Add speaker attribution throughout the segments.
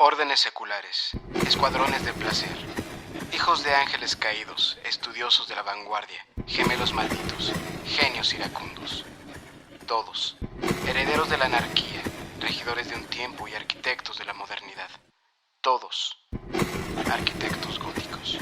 Speaker 1: Órdenes seculares, escuadrones de placer, hijos de ángeles caídos, estudiosos de la vanguardia, gemelos malditos, genios iracundos. Todos, herederos de la anarquía, regidores de un tiempo y arquitectos de la modernidad. Todos, arquitectos góticos.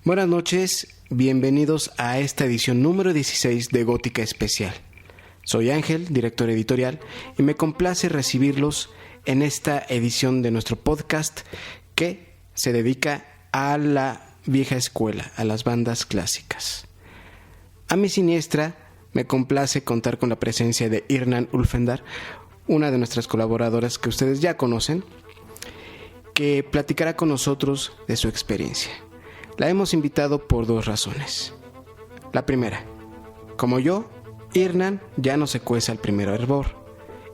Speaker 1: Buenas noches, bienvenidos a esta edición número 16 de Gótica Especial. Soy Ángel, director editorial, y me complace recibirlos en esta edición de nuestro podcast que se dedica a la vieja escuela, a las bandas clásicas. A mi siniestra me complace contar con la presencia de Irnan Ulfendar, una de nuestras colaboradoras que ustedes ya conocen, que platicará con nosotros de su experiencia. La hemos invitado por dos razones. La primera, como yo, Irnan ya no se cuece al primer hervor.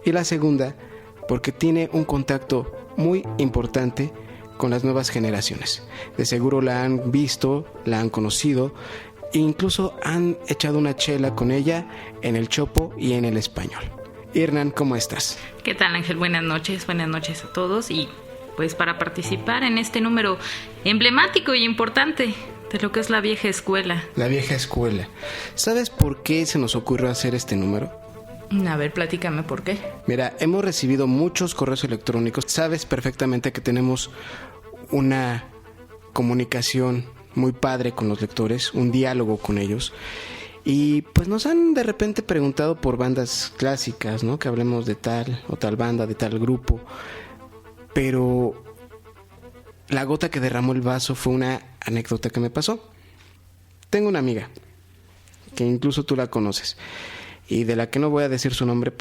Speaker 1: Y la segunda, porque tiene un contacto muy importante con las nuevas generaciones. De seguro la han visto, la han conocido e incluso han echado una chela con ella en el Chopo y en el Español. Irnan, ¿cómo estás?
Speaker 2: ¿Qué tal, Ángel? Buenas noches a todos y pues para participar en este número emblemático y importante de lo que es la vieja escuela. La vieja escuela.
Speaker 1: ¿Sabes por qué se nos ocurrió hacer este número?
Speaker 2: A ver, platícame por qué.
Speaker 1: Mira, hemos recibido muchos correos electrónicos. Sabes perfectamente que tenemos una comunicación muy padre con los lectores, un diálogo con ellos. Y pues nos han de repente preguntado por bandas clásicas, ¿no? Que hablemos de tal o tal banda, de tal grupo. Pero la gota que derramó el vaso fue una anécdota que me pasó. Tengo una amiga, que incluso tú la conoces, y de la que no voy a decir su nombre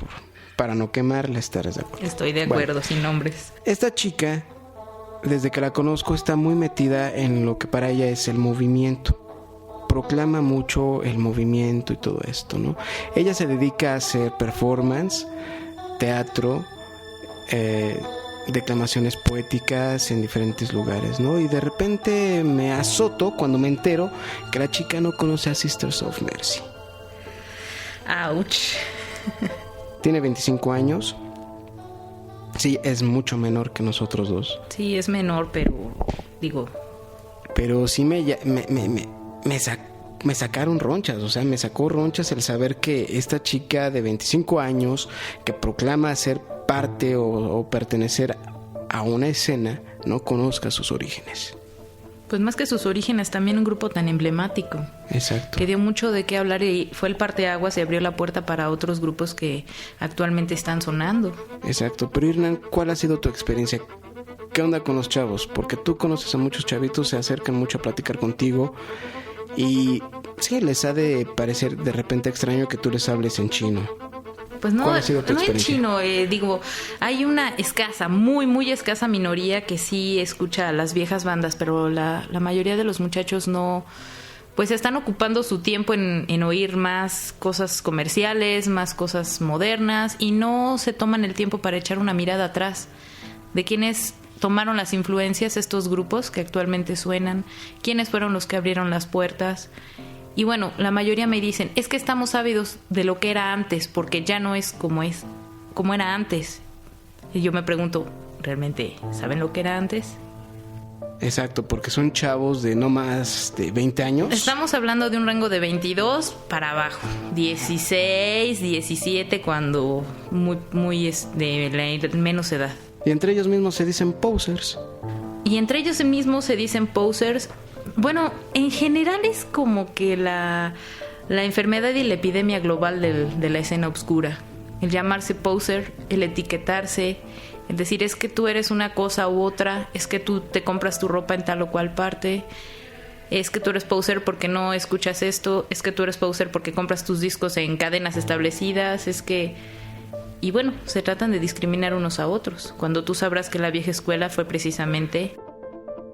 Speaker 1: para no quemarla, ¿estarás de acuerdo?
Speaker 2: Estoy de acuerdo, bueno, sin nombres.
Speaker 1: Esta chica, desde que la conozco, está muy metida en lo que para ella es el movimiento. Proclama mucho el movimiento y todo esto, ¿no? Ella se dedica a hacer performance, teatro, declamaciones poéticas en diferentes lugares, ¿no? Y de repente me azoto cuando me entero que la chica no conoce a Sisters of Mercy.
Speaker 2: ¡Auch!
Speaker 1: Tiene 25 años. Sí, es mucho menor que nosotros dos.
Speaker 2: Sí, es menor,
Speaker 1: Pero sí me sacaron ronchas, o sea, me sacó ronchas el saber que esta chica de 25 años que proclama ser parte o pertenecer a una escena no conozca sus orígenes.
Speaker 2: Pues más que sus orígenes, también un grupo tan emblemático.
Speaker 1: Exacto.
Speaker 2: Que dio mucho de qué hablar y fue el parteaguas y abrió la puerta para otros grupos que actualmente están sonando.
Speaker 1: Exacto. Pero Irnan, ¿cuál ha sido tu experiencia? ¿Qué onda con los chavos? Porque tú conoces a muchos chavitos, se acercan mucho a platicar contigo y sí, les ha de parecer de repente extraño que tú les hables en chino.
Speaker 2: Pues no en chino, hay una escasa, muy escasa minoría que sí escucha a las viejas bandas, pero la mayoría de los muchachos no, pues están ocupando su tiempo en oír más cosas comerciales, más cosas modernas y no se toman el tiempo para echar una mirada atrás de quiénes tomaron las influencias, estos grupos que actualmente suenan, quiénes fueron los que abrieron las puertas. Y bueno, la mayoría me dicen, es que estamos ávidos de lo que era antes, porque ya no es como era antes. Y yo me pregunto, ¿realmente saben lo que era antes?
Speaker 1: Exacto, porque son chavos de no más de 20 años.
Speaker 2: Estamos hablando de un rango de 22 para abajo, 16, 17, cuando muy de la menos edad.
Speaker 1: Y entre ellos mismos se dicen posers.
Speaker 2: Bueno, en general es como que la enfermedad y la epidemia global de la escena oscura. El llamarse poser, el etiquetarse, el decir es que tú eres una cosa u otra, es que tú te compras tu ropa en tal o cual parte, es que tú eres poser porque no escuchas esto, es que tú eres poser porque compras tus discos en cadenas establecidas, y bueno, se tratan de discriminar unos a otros, cuando tú sabrás que la vieja escuela fue precisamente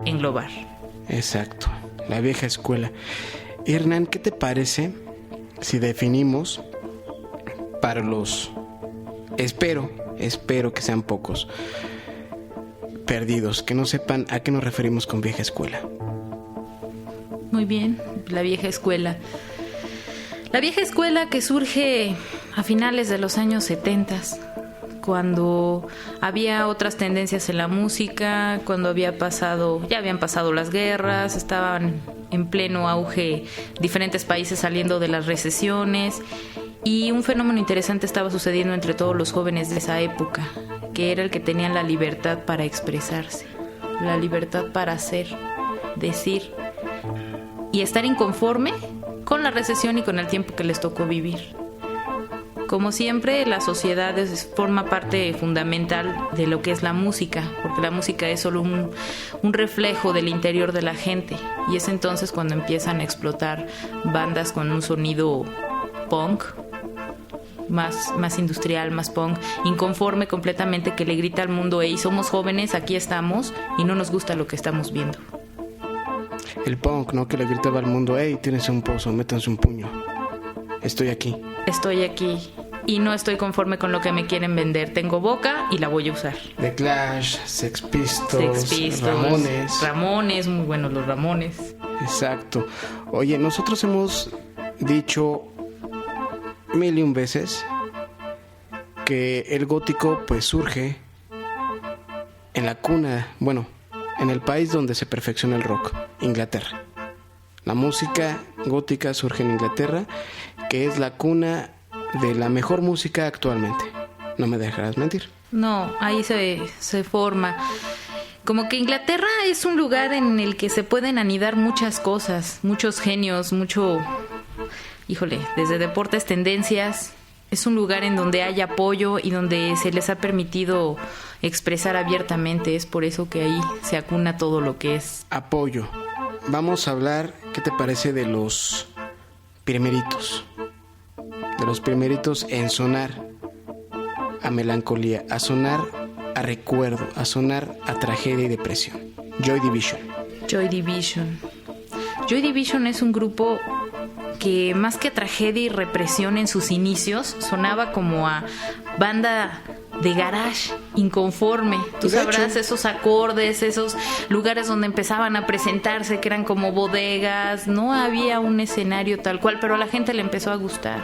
Speaker 2: englobar.
Speaker 1: Exacto, la vieja escuela. Hernán, ¿qué te parece si definimos para los espero que sean pocos perdidos, que no sepan a qué nos referimos con vieja escuela.
Speaker 2: Muy bien, la vieja escuela. La vieja escuela que surge a finales de los años 70, cuando había otras tendencias en la música, cuando ya habían pasado las guerras, estaban en pleno auge diferentes países saliendo de las recesiones, y un fenómeno interesante estaba sucediendo entre todos los jóvenes de esa época, que era el que tenían la libertad para expresarse, la libertad para hacer, decir y estar inconforme con la recesión y con el tiempo que les tocó vivir. Como siempre, la sociedad forma parte fundamental de lo que es la música, porque la música es solo un reflejo del interior de la gente, y es entonces cuando empiezan a explotar bandas con un sonido punk, más industrial, más punk, inconforme completamente, que le grita al mundo: hey, somos jóvenes, aquí estamos y no nos gusta lo que estamos viendo.
Speaker 1: El punk, ¿no? Que le gritaba al mundo: hey, tienes un pozo, métanse un puño. Estoy aquí y no estoy conforme con lo que me quieren vender. Tengo boca y la voy a usar. The Clash, Sex Pistols,
Speaker 2: Ramones, muy buenos los Ramones.
Speaker 1: Exacto. Oye, nosotros hemos dicho 1001 veces que el gótico pues surge en la cuna, en el país donde se perfecciona el rock, Inglaterra. La música gótica surge en Inglaterra, que es la cuna de la mejor música actualmente. No me dejarás mentir.
Speaker 2: No, ahí se forma. Como que Inglaterra es un lugar en el que se pueden anidar muchas cosas, muchos genios, desde deportes, tendencias. Es un lugar en donde hay apoyo y donde se les ha permitido expresar abiertamente. Es por eso que ahí se acuna todo lo que es
Speaker 1: apoyo. Vamos a hablar, ¿qué te parece de los primeritos? De los primeritos en sonar a melancolía, a sonar a recuerdo, a sonar a tragedia y depresión. Joy Division.
Speaker 2: Joy Division es un grupo que, más que tragedia y represión en sus inicios, sonaba como a banda de garage, inconforme. Tú sabrás, esos acordes, esos lugares donde empezaban a presentarse, que eran como bodegas. No había un escenario tal cual, pero a la gente le empezó a gustar.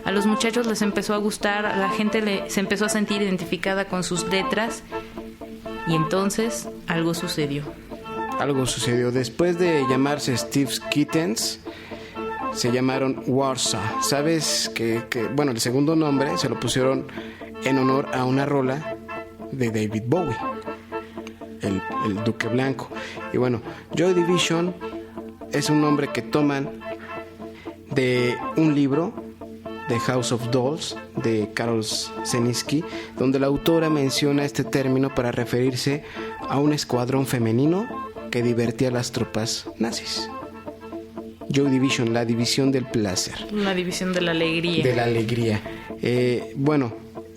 Speaker 2: A los muchachos les empezó a gustar, a la gente se empezó a sentir identificada con sus letras, y entonces algo sucedió.
Speaker 1: Después de llamarse Steve Kittens, se llamaron Warsaw. Sabes que el segundo nombre se lo pusieron en honor a una rola de David Bowie, el Duque Blanco. Y Joy Division es un nombre que toman de un libro, The House of Dolls, de Karol Szymanski, donde la autora menciona este término para referirse a un escuadrón femenino que divertía a las tropas nazis. Joy Division, la división del placer.
Speaker 2: La división de la alegría.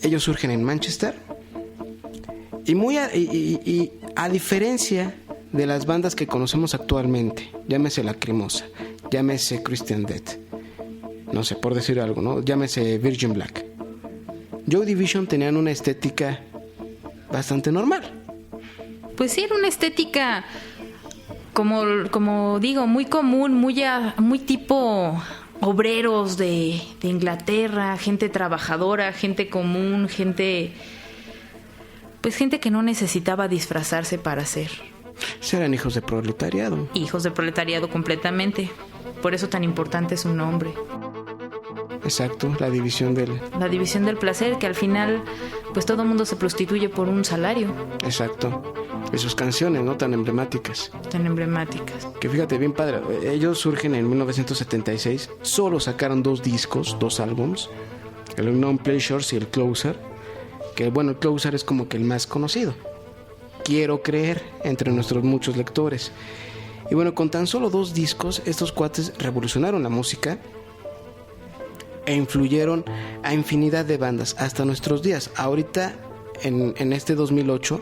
Speaker 1: Ellos surgen en Manchester y a diferencia de las bandas que conocemos actualmente, llámese Lacrimosa, llámese Christian Death, no sé, por decir algo, ¿no? Llámese Virgin Black. Joy Division tenían una estética bastante normal.
Speaker 2: Pues sí, era una estética, como digo, muy común, muy tipo obreros de Inglaterra, gente trabajadora, gente común, gente que no necesitaba disfrazarse para ser.
Speaker 1: Eran hijos de proletariado.
Speaker 2: Hijos de proletariado completamente. Por eso tan importante es su nombre.
Speaker 1: Exacto, la división del
Speaker 2: placer, que al final pues todo el mundo se prostituye por un salario.
Speaker 1: Exacto. Y sus canciones, ¿no? Tan emblemáticas.
Speaker 2: Que
Speaker 1: fíjate, bien padre. Ellos surgen en 1976. Solo sacaron 2 discos, 2 álbums. El Unknown Pleasures y el Closer. Que el Closer es como que el más conocido. Quiero creer, entre nuestros muchos lectores. Y con tan solo 2 discos, estos cuates revolucionaron la música e influyeron a infinidad de bandas hasta nuestros días. Ahorita, en este 2008,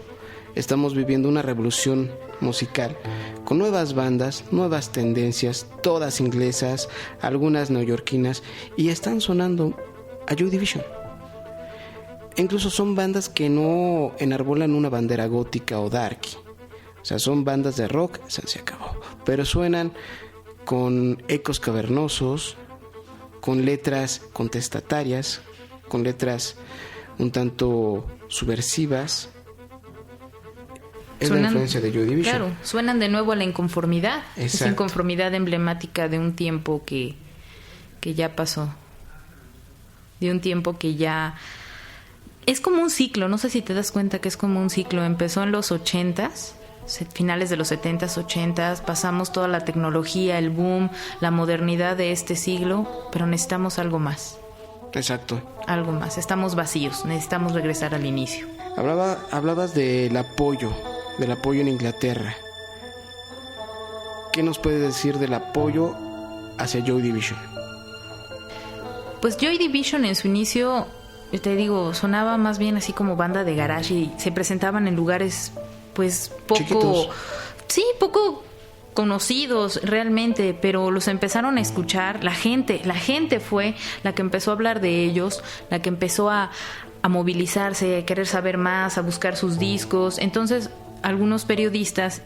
Speaker 1: estamos viviendo una revolución musical con nuevas bandas, nuevas tendencias, todas inglesas, algunas neoyorquinas, y están sonando a Joy Division. incluso son bandas que no enarbolan una bandera gótica o darky. O sea, son bandas de rock, se acabó. Pero suenan con ecos cavernosos, con letras contestatarias, con letras un tanto subversivas. Es la influencia de Joy Division.
Speaker 2: Claro, suenan de nuevo a la inconformidad.
Speaker 1: Exacto.
Speaker 2: Esa inconformidad emblemática de un tiempo que ya pasó. De un tiempo que ya... Es como un ciclo, no sé si te das cuenta que es como un ciclo. Empezó en los 80s, finales de los 70s, 80s, pasamos toda la tecnología, el boom, la modernidad de este siglo, pero necesitamos algo más.
Speaker 1: Exacto.
Speaker 2: Algo más, estamos vacíos, necesitamos regresar al inicio.
Speaker 1: Hablabas del apoyo en Inglaterra. ¿Qué nos puedes decir del apoyo hacia Joy Division?
Speaker 2: Pues Joy Division en su inicio, te digo, sonaba más bien así como banda de garage y se presentaban en lugares pues poco...
Speaker 1: Chiquitos.
Speaker 2: Sí, poco conocidos realmente, pero los empezaron a escuchar. La gente fue la que empezó a hablar de ellos, la que empezó a movilizarse, a querer saber más, a buscar sus discos. Entonces algunos periodistas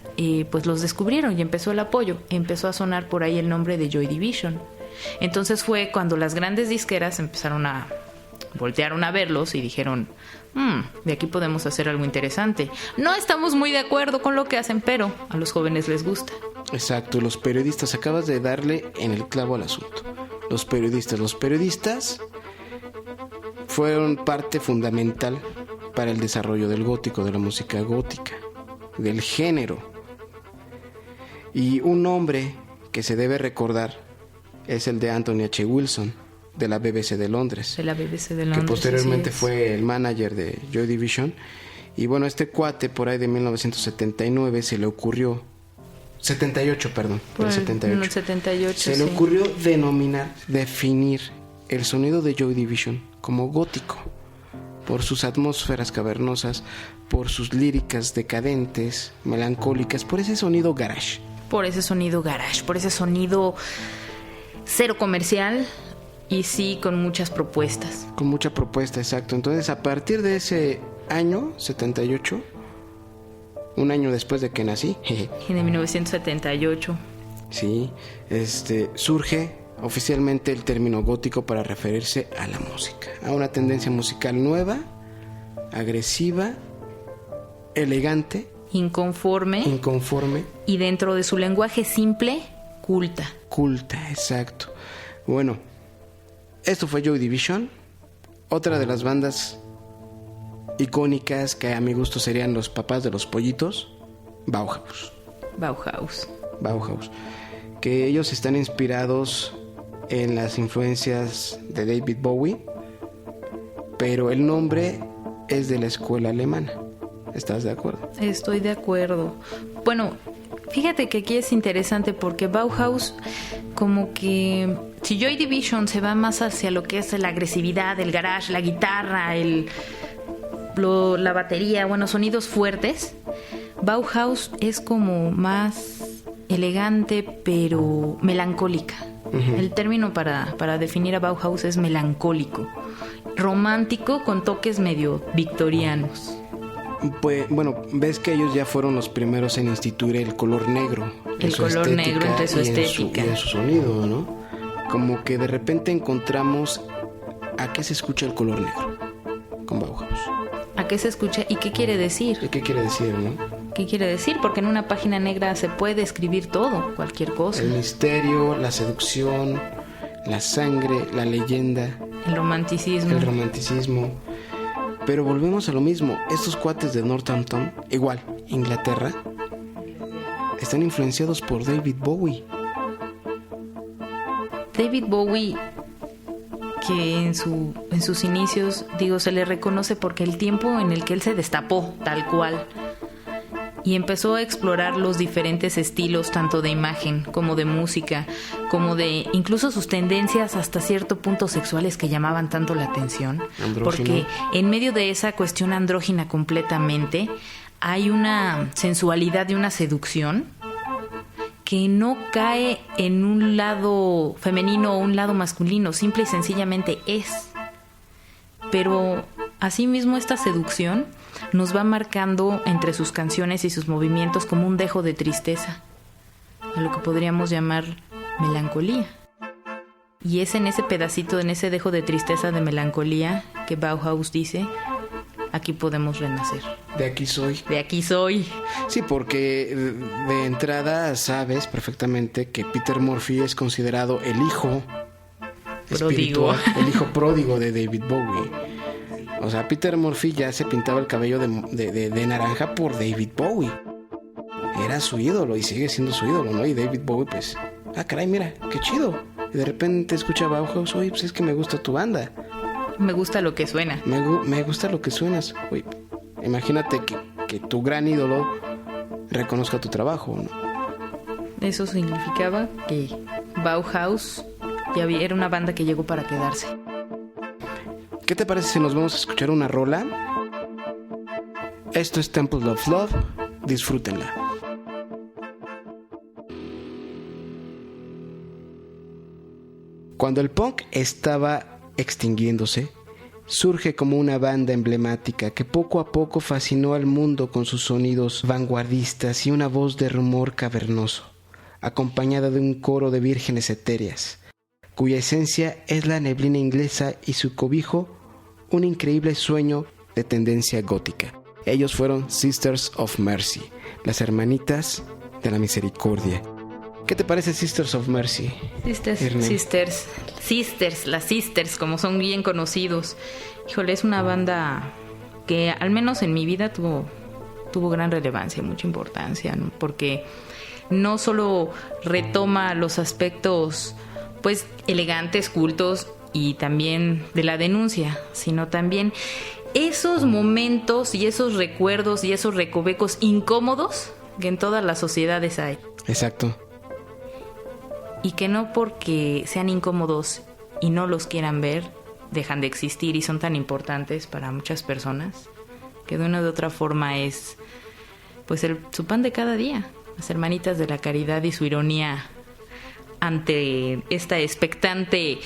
Speaker 2: pues los descubrieron y empezó el apoyo. Empezó a sonar por ahí el nombre de Joy Division. Entonces fue cuando las grandes disqueras voltearon a verlos y dijeron, de aquí podemos hacer algo interesante. No estamos muy de acuerdo con lo que hacen, pero a los jóvenes les gusta.
Speaker 1: Exacto, los periodistas, acabas de darle en el clavo al asunto. Los periodistas fueron parte fundamental para el desarrollo del gótico, de la música gótica, del género. Y un nombre que se debe recordar es el de Anthony H. Wilson, de la BBC de Londres.
Speaker 2: De la BBC de Londres.
Speaker 1: Que posteriormente fue el manager de Joy Division. Y bueno, este cuate por ahí de 1979 se le ocurrió... 78, perdón.
Speaker 2: Por el 78.
Speaker 1: Se le ocurrió definir el sonido de Joy Division como gótico. Por sus atmósferas cavernosas, por sus líricas decadentes, melancólicas, por ese sonido garage.
Speaker 2: Por ese sonido cero comercial y sí con muchas propuestas.
Speaker 1: Con mucha propuesta, exacto. Entonces, a partir de ese año, 78, un año después de que nací,
Speaker 2: en 1978,
Speaker 1: sí, surge oficialmente el término gótico para referirse a la música, a una tendencia musical nueva, agresiva, elegante,
Speaker 2: inconforme y dentro de su lenguaje simple, culta,
Speaker 1: exacto. Bueno, esto fue Joy Division, otra de las bandas icónicas que a mi gusto serían los papás de los pollitos, Bauhaus, que ellos están inspirados en las influencias de David Bowie, pero el nombre es de la escuela alemana. ¿Estás de acuerdo?
Speaker 2: Estoy de acuerdo. Bueno, fíjate que aquí es interesante porque Bauhaus, como que si Joy Division se va más hacia lo que es la agresividad, el garage, la guitarra, la batería, bueno, sonidos fuertes, Bauhaus es como más elegante pero melancólica. Uh-huh. El término para definir a Bauhaus es melancólico, romántico con toques medio victorianos.
Speaker 1: Pues bueno, ves que ellos ya fueron los primeros en instituir el color negro.
Speaker 2: El color negro entre su estética.
Speaker 1: Y en su sonido, ¿no? Como que de repente encontramos a qué se escucha el color negro con Bauhaus.
Speaker 2: ¿A qué se escucha y qué quiere decir?
Speaker 1: ¿Y qué quiere decir, no?
Speaker 2: ¿Qué quiere decir? Porque en una página negra se puede escribir todo, cualquier cosa.
Speaker 1: El misterio, la seducción, la sangre, la leyenda.
Speaker 2: El romanticismo.
Speaker 1: Pero volvemos a lo mismo. Estos cuates de Northampton, igual, Inglaterra, están influenciados por David Bowie.
Speaker 2: David Bowie, que en sus inicios, se le reconoce porque el tiempo en el que él se destapó, tal cual, y empezó a explorar los diferentes estilos, tanto de imagen como de música, como de incluso sus tendencias hasta cierto punto sexuales que llamaban tanto la atención.
Speaker 1: Andrógino.
Speaker 2: Porque en medio de esa cuestión andrógina completamente hay una sensualidad y una seducción que no cae en un lado femenino o un lado masculino, simple y sencillamente es. Pero Asimismo, esta seducción nos va marcando entre sus canciones y sus movimientos como un dejo de tristeza, a lo que podríamos llamar melancolía. Y es en ese pedacito, en ese dejo de tristeza, de melancolía, que Bauhaus dice: aquí podemos renacer.
Speaker 1: De aquí soy.
Speaker 2: De aquí soy.
Speaker 1: Sí, porque de entrada sabes perfectamente que Peter Murphy es considerado el hijo
Speaker 2: pródigo,
Speaker 1: el hijo pródigo de David Bowie. O sea, Peter Murphy ya se pintaba el cabello de naranja por David Bowie. Era su ídolo y sigue siendo su ídolo, ¿no? Y David Bowie, pues, caray, mira, qué chido. Y de repente escucha Bauhaus: oye, pues es que me gusta tu banda.
Speaker 2: Me gusta lo que suena.
Speaker 1: Me gusta lo que suenas. Oye, imagínate que tu gran ídolo reconozca tu trabajo, ¿no?
Speaker 2: Eso significaba que Bauhaus era una banda que llegó para quedarse.
Speaker 1: ¿Qué te parece si nos vamos a escuchar una rola? Esto es Temple of Love. Disfrútenla. Cuando el punk estaba extinguiéndose, surge como una banda emblemática que poco a poco fascinó al mundo con sus sonidos vanguardistas y una voz de rumor cavernoso, acompañada de un coro de vírgenes etéreas, cuya esencia es la neblina inglesa y su cobijo un increíble sueño de tendencia gótica. Ellos fueron Sisters of Mercy, las hermanitas de la misericordia. ¿Qué te parece Sisters of Mercy?
Speaker 2: Sisters, las Sisters, como son bien conocidos. Híjole, es una banda que al menos en mi vida tuvo gran relevancia, mucha importancia, ¿no? Porque no solo retoma los aspectos, pues, elegantes, cultos y también de la denuncia, sino también esos momentos y esos recuerdos y esos recovecos incómodos que en todas las sociedades hay.
Speaker 1: Exacto.
Speaker 2: Y que no porque sean incómodos y no los quieran ver, dejan de existir y son tan importantes para muchas personas, que de una u otra forma es, pues, su pan de cada día. Las hermanitas de la caridad y su ironía ante esta expectante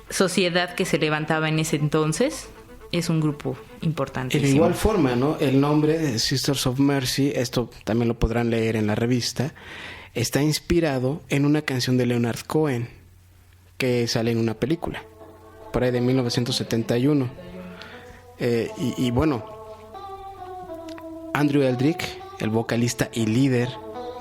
Speaker 2: sociedad que se levantaba en ese entonces, es un grupo importantísimo.
Speaker 1: Y de igual forma, ¿no? El nombre de Sisters of Mercy, esto también lo podrán leer en la revista, está inspirado en una canción de Leonard Cohen que sale en una película por ahí de 1971. Y bueno, Andrew Eldritch, el vocalista y líder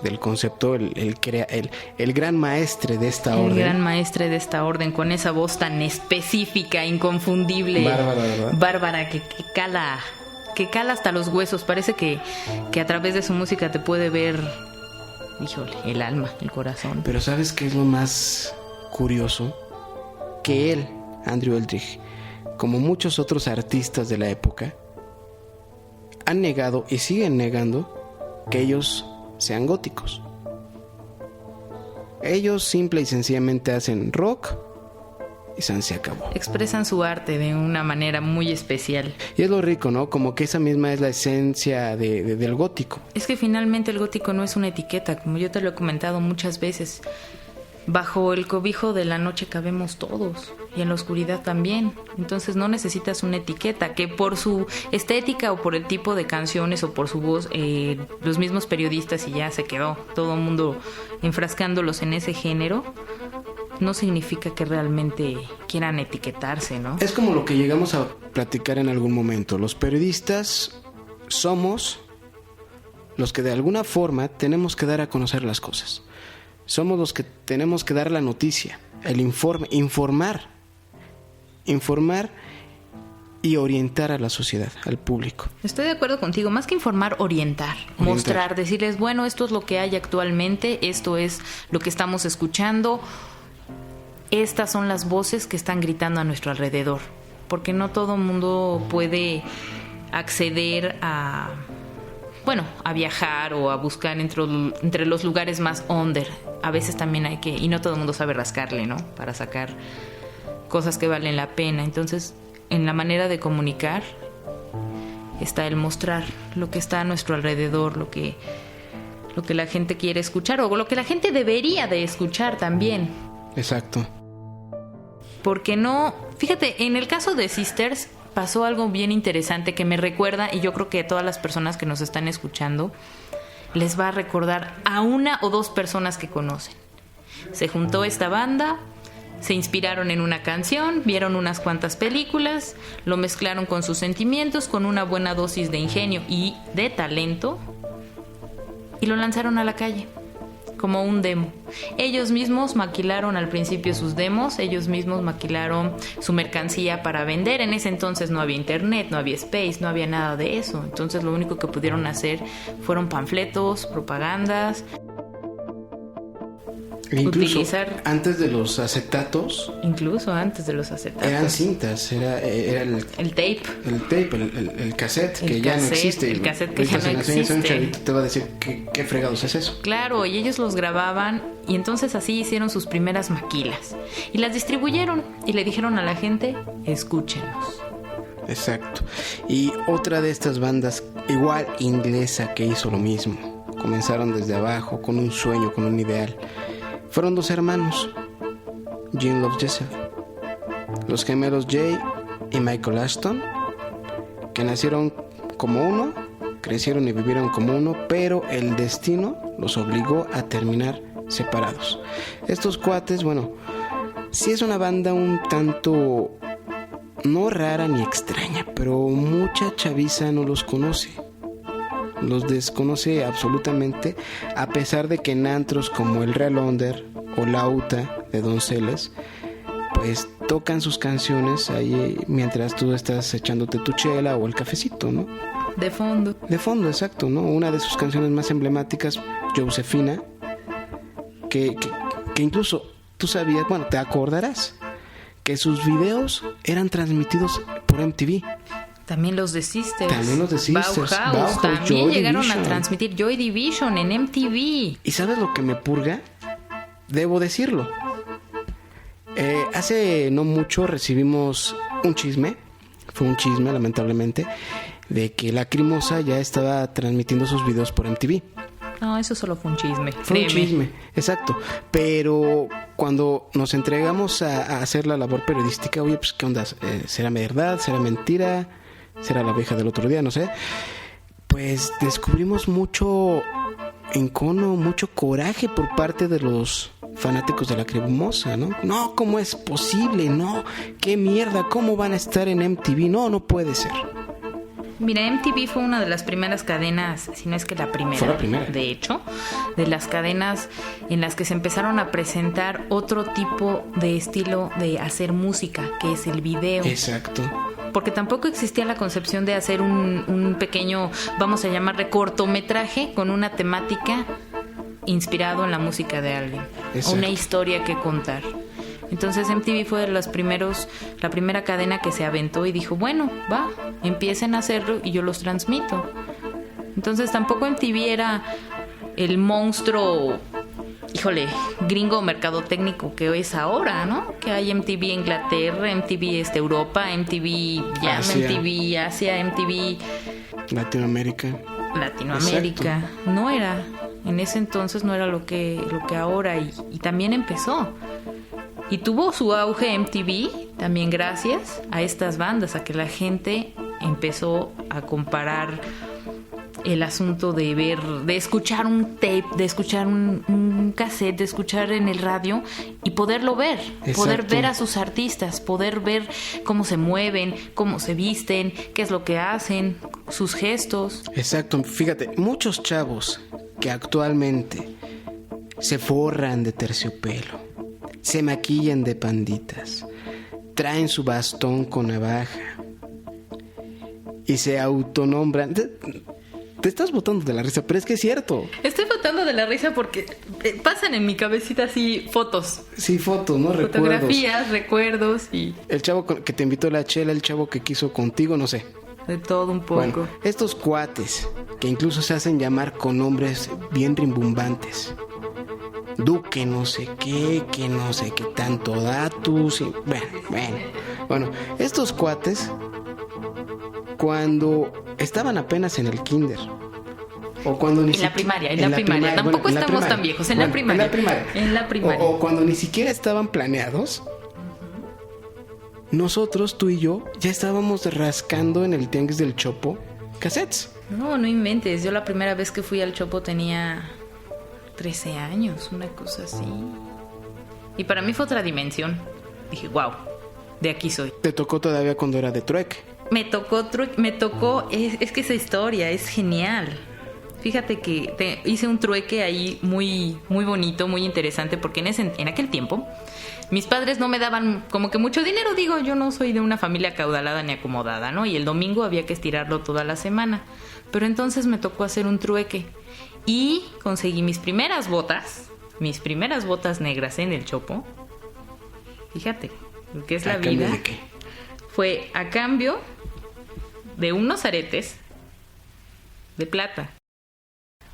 Speaker 1: del concepto, el gran maestre de esta orden. El
Speaker 2: gran maestre de esta orden, con esa voz tan específica, inconfundible,
Speaker 1: bárbara, ¿verdad?
Speaker 2: Bárbara, que cala hasta los huesos. Parece que a través de su música te puede ver, híjole, el alma, el corazón.
Speaker 1: Pero ¿sabes qué es lo más curioso? Que él, Andrew Eldritch, como muchos otros artistas de la época, han negado y siguen negando que ellos sean góticos. Ellos simple y sencillamente hacen rock y se acabó.
Speaker 2: Expresan su arte de una manera muy especial.
Speaker 1: Y es lo rico, ¿no? Como que esa misma es la esencia del gótico.
Speaker 2: Es que finalmente el gótico no es una etiqueta, como yo te lo he comentado muchas veces. Bajo el cobijo de la noche cabemos todos, y en la oscuridad también. Entonces no necesitas una etiqueta, que por su estética o por el tipo de canciones o por su voz, los mismos periodistas, y ya se quedó todo el mundo enfrascándolos en ese género, no significa que realmente quieran etiquetarse, ¿no?
Speaker 1: Es como lo que llegamos a platicar en algún momento. Los periodistas somos los que de alguna forma tenemos que dar a conocer las cosas. Somos los que tenemos que dar la noticia, el informe, informar y orientar a la sociedad, al público.
Speaker 2: Estoy de acuerdo contigo, más que informar, orientar, mostrar, decirles, bueno, esto es lo que hay actualmente, esto es lo que estamos escuchando, estas son las voces que están gritando a nuestro alrededor, porque no todo mundo puede acceder a viajar o a buscar entre los lugares más under. A veces también hay que, y no todo el mundo sabe rascarle, ¿no? Para sacar cosas que valen la pena. Entonces, en la manera de comunicar está el mostrar lo que está a nuestro alrededor, lo que la gente quiere escuchar o lo que la gente debería de escuchar también.
Speaker 1: Exacto.
Speaker 2: Porque no, fíjate, en el caso de Sisters, pasó algo bien interesante que me recuerda, y yo creo que a todas las personas que nos están escuchando les va a recordar a una o dos personas que conocen. Se juntó esta banda, se inspiraron en una canción, vieron unas cuantas películas, lo mezclaron con sus sentimientos, con una buena dosis de ingenio y de talento, y lo lanzaron a la calle como un demo. Ellos mismos maquilaron al principio sus demos, ellos mismos maquilaron su mercancía para vender. En ese entonces no había internet, no había Space, no había nada de eso. Entonces lo único que pudieron hacer fueron panfletos, propagandas.
Speaker 1: Incluso antes de los acetatos.
Speaker 2: Incluso antes de los acetatos.
Speaker 1: Eran cintas, era el tape. El cassette, que ya no existe.
Speaker 2: El cassette que ya no existe.
Speaker 1: Un chavito te va a decir ¿qué fregados es eso?
Speaker 2: Claro, y ellos los grababan, y entonces así hicieron sus primeras maquilas. Y las distribuyeron, y le dijeron a la gente, escúchenos.
Speaker 1: Exacto. Y otra de estas bandas, igual inglesa, que hizo lo mismo. Comenzaron desde abajo, con un sueño, con un ideal. Fueron dos hermanos, Gene Love Jessel, los gemelos Jay y Michael Ashton, que nacieron como uno, crecieron y vivieron como uno, pero el destino los obligó a terminar separados. Estos cuates, bueno, sí es una banda un tanto, no rara ni extraña, pero mucha chaviza no los conoce. Los desconoce absolutamente, a pesar de que en antros como el Real Under o Lauta de Donceles, pues tocan sus canciones ahí mientras tú estás echándote tu chela o el cafecito, ¿no?
Speaker 2: De fondo.
Speaker 1: De fondo, exacto, ¿no? Una de sus canciones más emblemáticas, Josefina, que incluso tú sabías, bueno, te acordarás, que sus videos eran transmitidos por MTV.
Speaker 2: También los de Sisters.
Speaker 1: Bauhaus
Speaker 2: también
Speaker 1: Joy
Speaker 2: llegaron
Speaker 1: Division.
Speaker 2: A transmitir Joy Division en MTV.
Speaker 1: ¿Y sabes lo que me purga? Debo decirlo. Hace no mucho recibimos un chisme. Fue un chisme, lamentablemente, de que Lacrimosa ya estaba transmitiendo sus videos por MTV.
Speaker 2: No, eso solo fue un chisme.
Speaker 1: Fue un chisme, exacto. Pero cuando nos entregamos a hacer la labor periodística, oye, pues, ¿qué onda? ¿Será verdad? ¿Será mentira? ¿Será la abeja del otro día? No sé. Pues descubrimos mucho encono, mucho coraje por parte de los fanáticos de Lacrimosa, ¿no? No, ¿cómo es posible? No, qué mierda, ¿cómo van a estar en MTV? No puede ser.
Speaker 2: Mira, MTV fue una de las primeras cadenas, si no es que la primera.
Speaker 1: Fue la primera.
Speaker 2: De hecho, de las cadenas en las que se empezaron a presentar otro tipo de estilo de hacer música, que es el video.
Speaker 1: Exacto.
Speaker 2: Porque tampoco existía la concepción de hacer un pequeño, vamos a llamarle cortometraje, con una temática inspirado en la música de alguien. Exacto. Una historia que contar. Entonces MTV fue de los primeros, la primera cadena que se aventó y dijo, bueno, va, empiecen a hacerlo y yo los transmito. Entonces tampoco MTV era el monstruo, híjole, gringo mercadotécnico que es ahora, ¿no? Que hay MTV Inglaterra, MTV Europa, MTV Jam, MTV Asia, MTV
Speaker 1: Latinoamérica.
Speaker 2: Exacto. No era, en ese entonces no era lo que ahora y también empezó. Y tuvo su auge MTV también gracias a estas bandas, a que la gente empezó a comparar el asunto de ver, de escuchar un tape, de escuchar un cassette, de escuchar en el radio y poderlo ver. Exacto. Poder ver a sus artistas, poder ver cómo se mueven, cómo se visten, qué es lo que hacen, sus gestos.
Speaker 1: Exacto, fíjate, muchos chavos que actualmente se forran de terciopelo, se maquillan de panditas, traen su bastón con navaja y se autonombran. Te estás botando de la risa, pero es que es cierto.
Speaker 2: Estoy botando de la risa porque pasan en mi cabecita así fotos.
Speaker 1: Sí, fotos, ¿no?
Speaker 2: Fotografías, recuerdos y...
Speaker 1: El chavo que te invitó a la chela, el chavo que quiso contigo, no sé.
Speaker 2: De todo un poco.
Speaker 1: Bueno, estos cuates que incluso se hacen llamar con nombres bien rimbombantes. Duque no sé qué, que no sé qué tanto datus. Y bueno, estos cuates, cuando estaban apenas en el kinder, o cuando ni
Speaker 2: en la primaria, tampoco bueno, estamos tan viejos, en la primaria.
Speaker 1: O cuando ni siquiera estaban planeados, nosotros, tú y yo, ya estábamos rascando en el tianguis del Chopo cassettes.
Speaker 2: No inventes. Yo la primera vez que fui al Chopo tenía 13 años, una cosa así. Y para mí fue otra dimensión. Dije, wow, de aquí soy.
Speaker 1: ¿Te tocó todavía cuando era de trueque?
Speaker 2: Me tocó, es que esa historia es genial. Fíjate que hice un trueque ahí muy, muy bonito, muy interesante, porque en aquel tiempo mis padres no me daban como que mucho dinero. Digo, yo no soy de una familia acaudalada ni acomodada, ¿no? Y el domingo había que estirarlo toda la semana. Pero entonces me tocó hacer un trueque y conseguí mis primeras botas negras en el Chopo. Fíjate, lo que es la vida.
Speaker 1: ¿De qué?
Speaker 2: Fue a cambio de unos aretes de plata,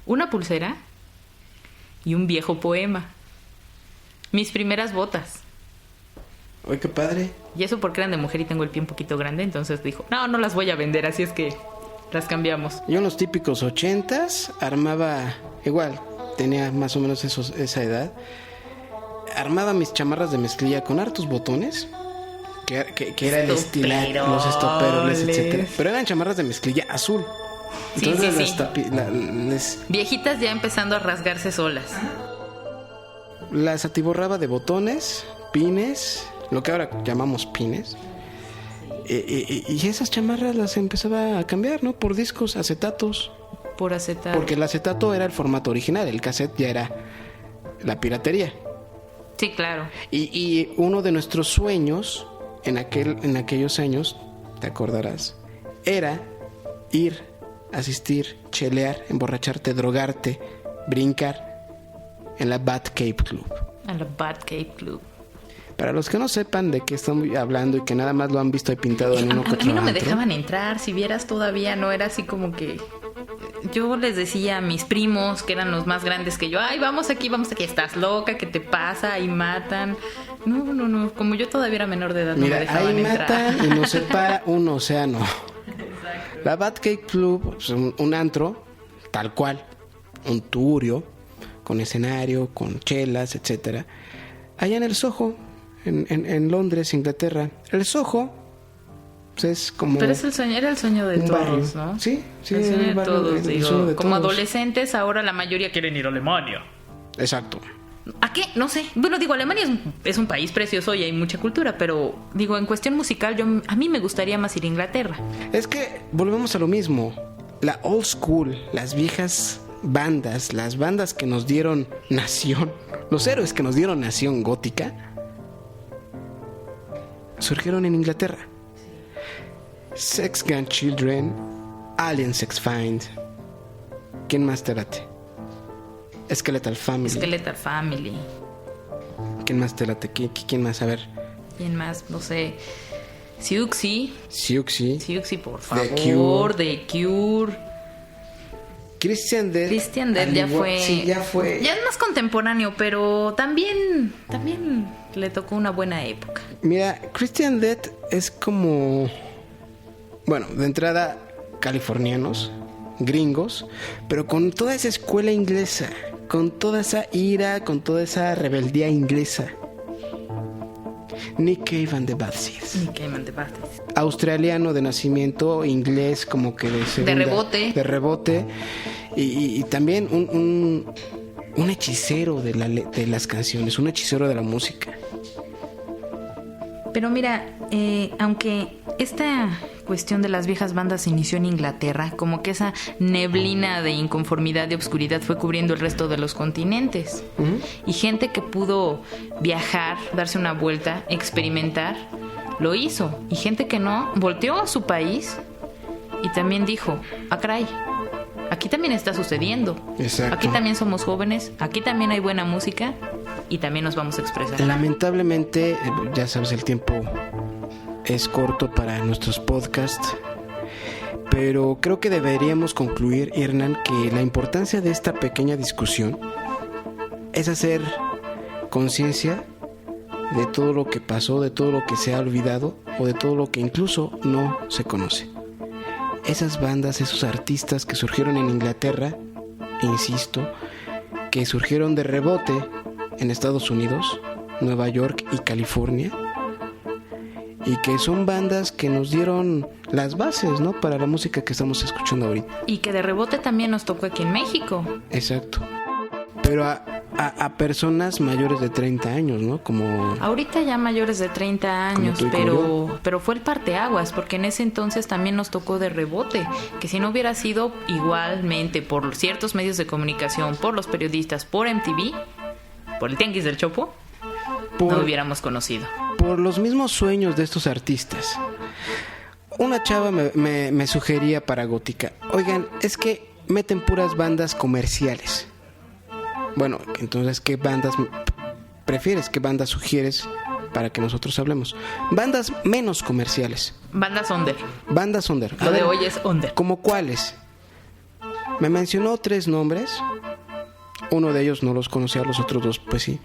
Speaker 2: una pulsera y un viejo poema. Mis primeras botas.
Speaker 1: ¡Ay, qué padre!
Speaker 2: Y eso porque eran de mujer y tengo el pie un poquito grande, entonces dijo, no las voy a vender, así es que las cambiamos.
Speaker 1: Yo en los típicos 80s armaba, igual, tenía más o menos esa edad, armaba mis chamarras de mezclilla con hartos botones, que era el estilar, los estoperoles, etcétera. Pero eran chamarras de mezclilla azul. Entonces
Speaker 2: sí. Viejitas ya empezando a rasgarse solas.
Speaker 1: Las atiborraba de botones, pines, lo que ahora llamamos pines. Y esas chamarras las empezaba a cambiar, ¿no? Por discos, acetatos.
Speaker 2: Por acetato.
Speaker 1: Porque el acetato era el formato original, el cassette ya era la piratería.
Speaker 2: Sí, claro.
Speaker 1: Y uno de nuestros sueños en aquellos años, te acordarás, era ir, asistir, chelear, emborracharte, drogarte, brincar en la Batcave Club.
Speaker 2: En la Batcave Club.
Speaker 1: Para los que no sepan de qué estamos hablando y que nada más lo han visto ahí pintado en uno que otro
Speaker 2: A mí no me
Speaker 1: antro,
Speaker 2: dejaban entrar, si vieras todavía, no era así como que... Yo les decía a mis primos, que eran los más grandes que yo, ay, vamos aquí, estás loca, ¿qué te pasa? Ahí matan. No, como yo todavía era menor de edad,
Speaker 1: mira,
Speaker 2: no me dejaban
Speaker 1: ahí
Speaker 2: entrar.
Speaker 1: matan y nos separa un océano.
Speaker 2: Exacto.
Speaker 1: La Batcave Club es un antro, tal cual, un tugurio, con escenario, con chelas, etcétera. Allá en el Soho, en Londres, Inglaterra. El Soho pues es como...
Speaker 2: Pero era el sueño de todos,
Speaker 1: barrio,
Speaker 2: ¿no?
Speaker 1: Sí,
Speaker 2: el sueño de todos, digo.
Speaker 1: Sueño de
Speaker 2: como
Speaker 1: todos.
Speaker 2: adolescentes, ahora la mayoría quieren ir a Alemania.
Speaker 1: Exacto.
Speaker 2: ¿A qué? No sé. Bueno, digo, Alemania es un país precioso y hay mucha cultura, pero digo, en cuestión musical, a mí me gustaría más ir a Inglaterra.
Speaker 1: Es que volvemos a lo mismo. La old school, las viejas bandas, las bandas que nos dieron nación, los héroes que nos dieron nación gótica, surgieron en Inglaterra. Sex Gun Children, Alien Sex Fiend. ¿Quién más te late? Skeletal Family. ¿Quién más te late? ¿Quién más? A ver.
Speaker 2: ¿Quién más? No sé. Siouxsie, por favor. The Cure.
Speaker 1: Christian Death
Speaker 2: ya fue.
Speaker 1: Sí, ya fue.
Speaker 2: Ya es más contemporáneo, pero también le tocó una buena época.
Speaker 1: Mira, Christian Death es como... Bueno, de entrada, californianos, gringos, pero con toda esa escuela inglesa, con toda esa ira, con toda esa rebeldía inglesa. Nick Cave and the Bad Seeds. Australiano de nacimiento, inglés como que de segunda, de rebote. Y también un hechicero de las canciones, un hechicero de la música.
Speaker 2: Pero mira, aunque esta cuestión de las viejas bandas inició en Inglaterra, como que esa neblina de inconformidad y obscuridad fue cubriendo el resto de los continentes. Uh-huh. Y gente que pudo viajar, darse una vuelta, experimentar, lo hizo. Y gente que no, volteó a su país y también dijo, ah, caray, aquí también está sucediendo.
Speaker 1: Exacto.
Speaker 2: Aquí también somos jóvenes, aquí también hay buena música y también nos vamos a expresar.
Speaker 1: Lamentablemente, ya sabes, el tiempo es corto para nuestros podcasts, pero creo que deberíamos concluir, Hernán, que la importancia de esta pequeña discusión es hacer conciencia de todo lo que pasó, de todo lo que se ha olvidado o de todo lo que incluso no se conoce. Esas bandas, esos artistas que surgieron en Inglaterra, insisto, que surgieron de rebote en Estados Unidos, Nueva York y California, y que son bandas que nos dieron las bases, ¿no? Para la música que estamos escuchando ahorita.
Speaker 2: Y que de rebote también nos tocó aquí en México.
Speaker 1: Exacto. Pero a personas mayores de 30 años, ¿no? Como
Speaker 2: ahorita ya mayores de 30 años, pero fue el parteaguas, porque en ese entonces también nos tocó de rebote, que si no hubiera sido igualmente por ciertos medios de comunicación, por los periodistas, por MTV, por el Tianguis del Chopo, no hubiéramos conocido.
Speaker 1: Por los mismos sueños de estos artistas. Una chava me sugería para Gótica: oigan, es que meten puras bandas comerciales. Bueno, entonces, ¿qué bandas prefieres? ¿Qué bandas sugieres para que nosotros hablemos? Bandas menos comerciales.
Speaker 2: Bandas under.
Speaker 1: Bandas under.
Speaker 2: Lo de hoy es under.
Speaker 1: ¿Cómo cuáles? Me mencionó 3 nombres. Uno de ellos no los conocía, los otros 2 pues sí.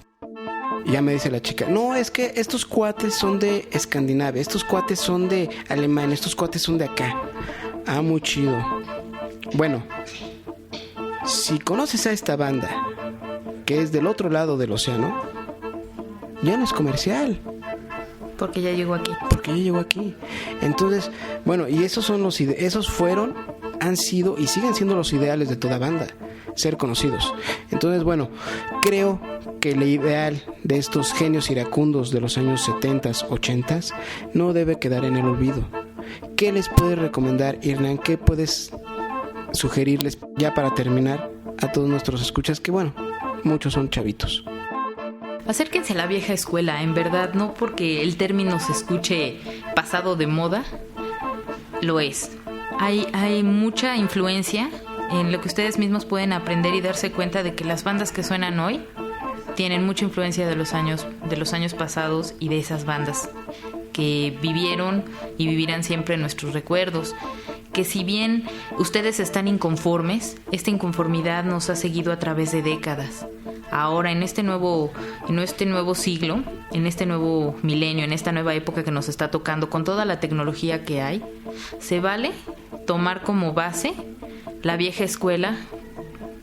Speaker 1: Y ya me dice la chica: no, es que estos cuates son de Escandinavia, estos cuates son de Alemania, estos cuates son de acá. Ah, muy chido. Bueno, si conoces a esta banda, que es del otro lado del océano, ya no es comercial.
Speaker 2: Porque ya llegó aquí.
Speaker 1: Entonces, bueno, y esos fueron, han sido y siguen siendo los ideales de toda banda: ser conocidos. Entonces, bueno, creo que el ideal de estos genios iracundos de los años 70s, 80s no debe quedar en el olvido. ¿Qué les puedes recomendar, Hernán? ¿Qué puedes sugerirles ya para terminar a todos nuestros escuchas? Que bueno, muchos son chavitos.
Speaker 2: Acérquense a la vieja escuela, en verdad, no porque el término se escuche pasado de moda, lo es. Hay mucha influencia en lo que ustedes mismos pueden aprender y darse cuenta de que las bandas que suenan hoy tienen mucha influencia de los años pasados y de esas bandas que vivieron y vivirán siempre en nuestros recuerdos. Que si bien ustedes están inconformes, esta inconformidad nos ha seguido a través de décadas. Ahora, en este nuevo siglo, en este nuevo milenio, en esta nueva época que nos está tocando, con toda la tecnología que hay, se vale tomar como base la vieja escuela,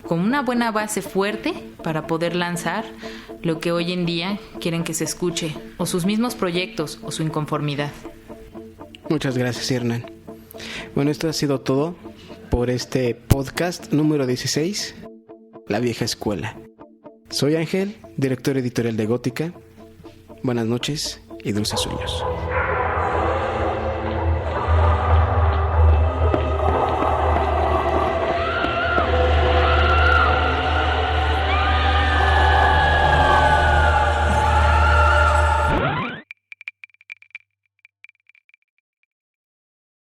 Speaker 2: como una buena base fuerte para poder lanzar lo que hoy en día quieren que se escuche, o sus mismos proyectos, o su inconformidad.
Speaker 1: Muchas gracias, Hernán. Bueno, esto ha sido todo por este podcast número 16, La Vieja Escuela. Soy Ángel, director editorial de Gótica. Buenas noches y dulces sueños.